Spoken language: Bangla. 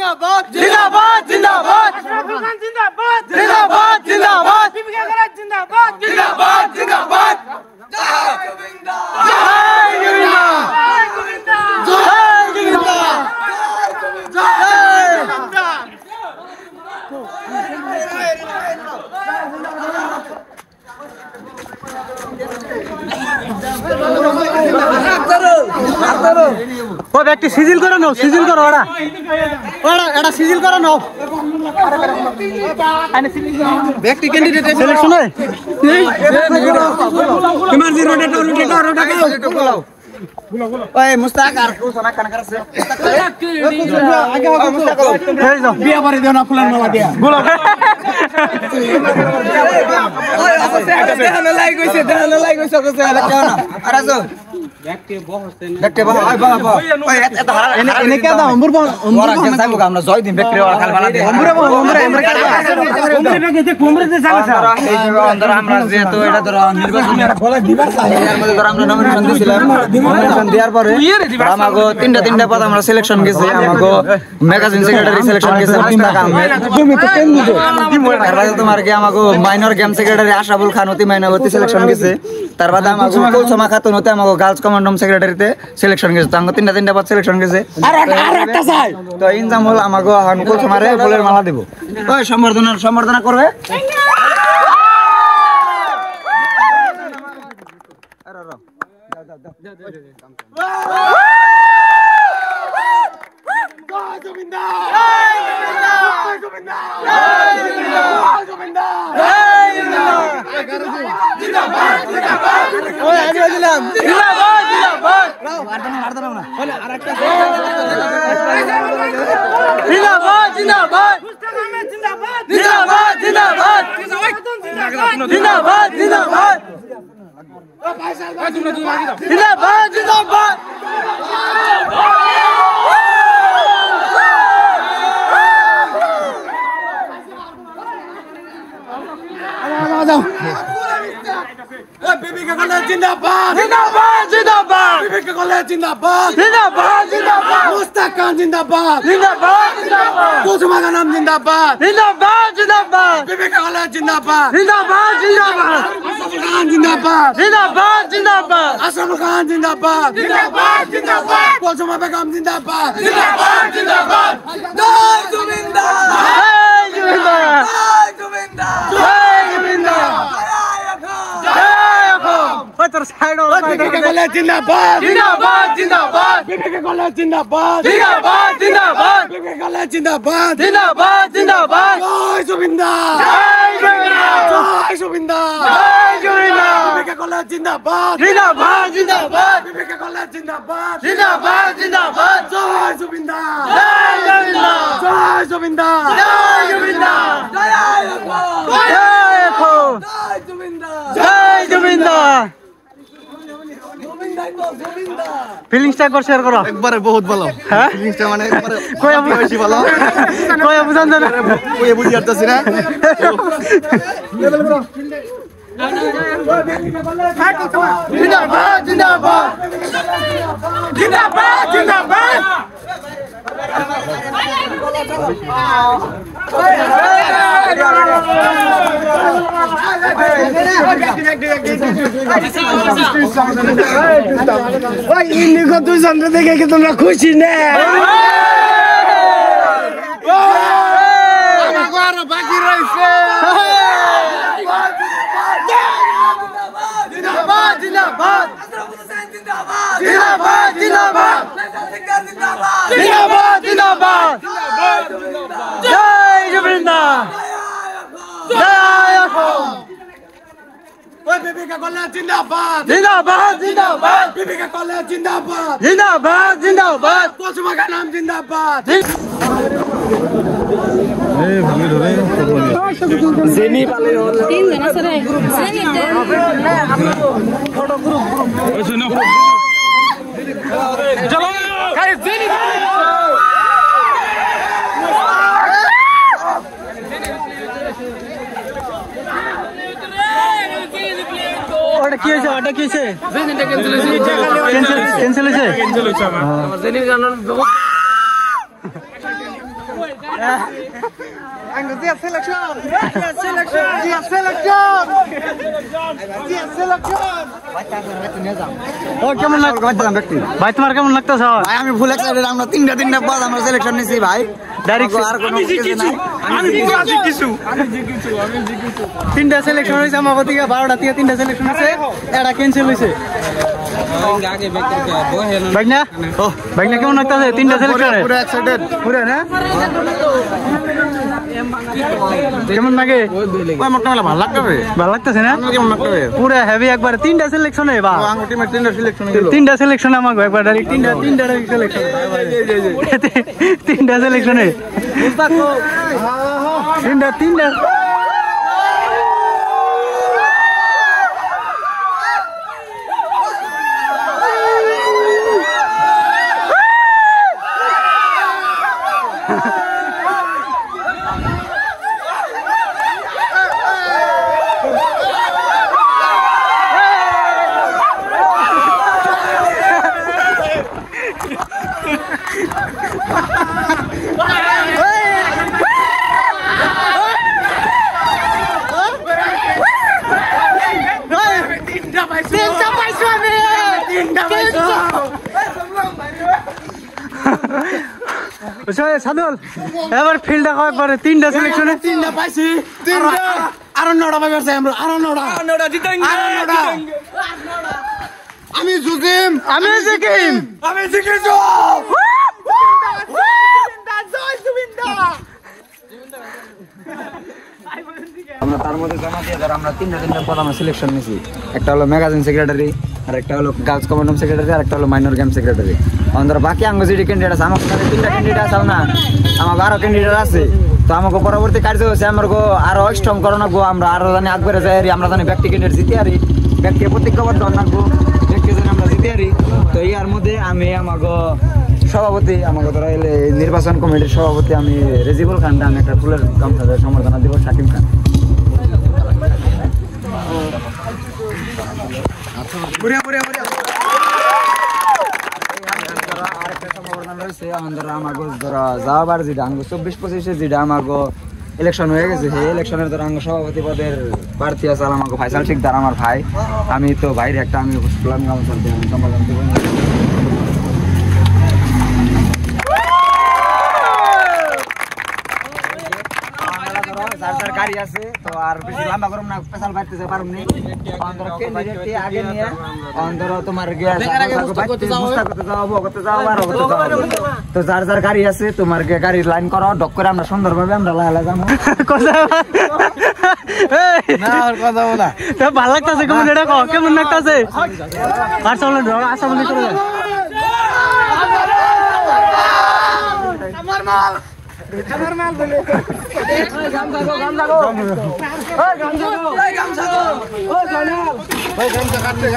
जिंदाबाद जिंदाबाद जिंदाबाद जिंदाबाद जिंदाबाद जिंदाबाद जिंदाबाद जिंदाबाद जिंदाबाद जय गोविंदा जय गोविंदा जय गोविंदा जय गोविंदा ও ব্যক্তি সিজিল করে নাও সিজিল করো ওরা এটা সিজিল করে নাও ব্যক্তি ক্যান্ডিডেট সিলেকশন হয় তোমার জি রোটেটর ওই মুস্তাক আর কোসনা কান করছে আগে হবে মুস্তাক এই যাও বিয়া বাড়ি দেও না ফুলার মালা দিয়া গুলো দেখানো লাইক হইছে কইছে কেন না আরে যাও ব্যক্তি বহছেন ব্যক্তি বহ আই বাবা ওই এত হারা এনে কে দাও অম্বুর ওরা কে চাইবো আমরা জয় দিন ব্যক্তি ওরা খাল বানা দে অম্বুরে গেতে কোমরেতে চাইছে এই যে অন্তর আমরা যেহেতু এটা ধর নির্বাচন বলা দিবার চাই এর মধ্যে ধর আমরা নমিনেশন দিছিলাম নমিনেশন দেওয়ার পরে আমাগো তিনটা পদ আমরা সিলেকশন গেছে আমাগো ম্যাগাজিন সেক্রেটারি সিলেকশন গেছে মুস্তাক আহমেদ তুমি তো কেন নিছো তারপরে তোমার কি আমাগো মাইনর গেম সেক্রেটারি আশরাফুল খান অতি মাইনবতী সিলেকশন গেছে তারপরে আমাগো কুলসমা খাতুন হতে আমাগো গার্লস কমান্ডম সেক্রেটারিতে সিলেকশন গেছে তাঙ্গ তিনটা পদ সিলেকশন গেছে আর একটা চাই তো ইনজাম হল আমাগো কুলসমারে ফুলের মালা দেব ওই সম্বর্ধনা করবে जिंदाबाद जिंदाबाद जिंदाबाद बीबीके कॉलेज जिंदाबाद जिंदाबाद जिंदाबाद मुस्ताक खान जिंदाबाद जिंदाबाद जिंदाबाद कुलसमा का नाम जिंदाबाद जिंदाबाद जिंदाबाद बीबीके कॉलेज जिंदाबाद जिंदाबाद जिंदाबाद अशरफ खान जिंदाबाद जिंदाबाद जिंदाबाद अशरफ खान जिंदाबाद जिंदाबाद जिंदाबाद कुलसमा बेगम जिंदाबाद जिंदाबाद जिंदाबाद जय गोविंदा जय गोविंदा जय गोविंदा जय गोविंदा তোর সাইড ওর बीबीके कॉलेज जिंदाबाद जिंदाबाद जिंदाबाद बीबीके कॉलेज जिंदाबाद जिंदाबाद जिंदाबाद बीबीके कॉलेज जिंदाबाद जिंदाबाद जिंदाबाद जय गोविंदा जय गोविंदा जय गोविंदा जय गोविंदा बीबीके कॉलेज जिंदाबाद जिंदाबाद जिंदाबाद बीबीके कॉलेज जिंदाबाद जिंदाबाद जिंदाबाद जय गोविंदा जय गोविंदा जय गोविंदा जय गोविंदा जय गोविंदा ফিলিংসটা একবার শেয়ার করো একবারে বহুত ভালো হ্যাঁ ফিলিংসটা মানে একবারে কই বেশি ভালো কই বুঝান না কই বুঝি আসছে না জিন্দাবাদ জিন্দাবাদ জিন্দাবাদ জিন্দাবাদ দেখে কি তোমরা খুশি না বাকি রয়েছে जिंदाबाद जिंदाबाद जिंदाबाद जिंदाबाद जिंदाबाद जिंदाबाद जय गोविंदा जय बीबीके कॉलेज जिंदाबाद जिंदाबाद जिंदाबाद बीबीके कॉलेज जिंदाबाद जिंदाबाद जिंदाबाद कुलसमा का नाम जिंदाबाद जेनी वाले तीन जना सर फोटो ग्रुप सुनो चलो गाइस जेनी ওটা কি হইছে জেনিটা ক্যান্সেল হইছে আমার জেনির গান কেমন লাগছে ভাই, তোমার কেমন লাগতেছে ভাই? আমি ফুল এক্সাইটেড, আমরা তিনটা পদ আমরা সিলেকশন নিছি ভাই। ডাইরেক্ট আর কোনো কিছু নাই, আমি জিকিছু তিনটা সিলেকশন হইছে আমার থেকে, 12টা থেকে তিনটা সিলেকশন হইছে, এটা ক্যান্সেল হইছে। ভাইনা ভাইনা কেমন লাগতেছে তিনটা সিলেকশনে? পুরো এক্সাইটেড পুরো না? কেমন লাগে? ভালো লাগতেছে, ভালো লাগতেছে না? পুরো হেভি একবার তিনটা সিলেকশনে বা তিনটা সিলেকশনে আমাকে একবার ডাইরেক্ট তিনটা সিলেকশন, তিনটা সিলেকশনে তিনটা সাদুল এবার ফিল্ড একবারে তিনটা সিলেকশনে তিনটা পাইছি, আরো 9টা পাই পারছে আমরা, আরো 9টা জিতেঙ্গে। আমি জুজিম, আমি জিকিম, আমি জিকিজু। আমরা তার মধ্যে জমা দিয়ে ধর আমরা তিনটা পদ আমরা সিলেকশন নিছি। একটা হলো ম্যাগাজিন সেক্রেটারি, আর একটা হলো গার্লস কমান্ডাম সেক্রেটারি, আর একটা হলো মাইনর গেম সেক্রেটারি। আমাদের বাকি আঙ্গ যেটি ক্যান্ডিডেট আছে, আমার কাছে তিনটা ক্যান্ডিডেট আছে না, আমার আরো ক্যান্ডিডেট আছে। তো আমাকে পরবর্তী কার্য হচ্ছে আমার আরো স্ট্রং করো না গো, আমরা আরো জানি আগবাড়ে যাই, আমরা জানি ব্যক্তি ক্যান্ডিডেট জিতে আরি, ব্যক্তি প্রতিজ্ঞাবদ্ধ রাখবো, ব্যক্তি জানি আমরা জিতে আরি। তো ইয়ার মধ্যে আমি আমাকে সভাপতি, আমাকে ধরো নির্বাচন কমিটির সভাপতি আমি রেজিবুল খানটা, আমি একটা ফুলের গামছা সম্বর্ধনা দিব শাকিম খান। যাওয়াবার যেটা 24-25 যেটা আমাকে ইলেকশন হয়ে গেছে, সেই ইলেকশনের ধর আমার সভাপতি পদের প্রার্থী আছে আমাকে ফাইসাল শিকদার, আমার ভাই। আমি তো ভাইয়ের একটা আমি সম্বোধন দিব। গাড়ি আছে তো আর বেশি লম্বা করব না, স্পেশাল বাইতে পারুম নি। অন্তর ক্যান্ডিডেট আগে নিয়ে অন্তর তোমার গ্যাস করতে যাও আর তো যার গাড়ি আছে তোমার গাড়ি লাইন করো, ডক করে আমরা সুন্দরভাবে আমরা লালা যাবো। না আর কথা বলা তো ভালো লাগতাছে, কেমন এটা কও, কেমন লাগতাছে? আর চলো আশা বলি করে আমার মাল বলে গাম জাগো ওই গাম জাগো কাটতে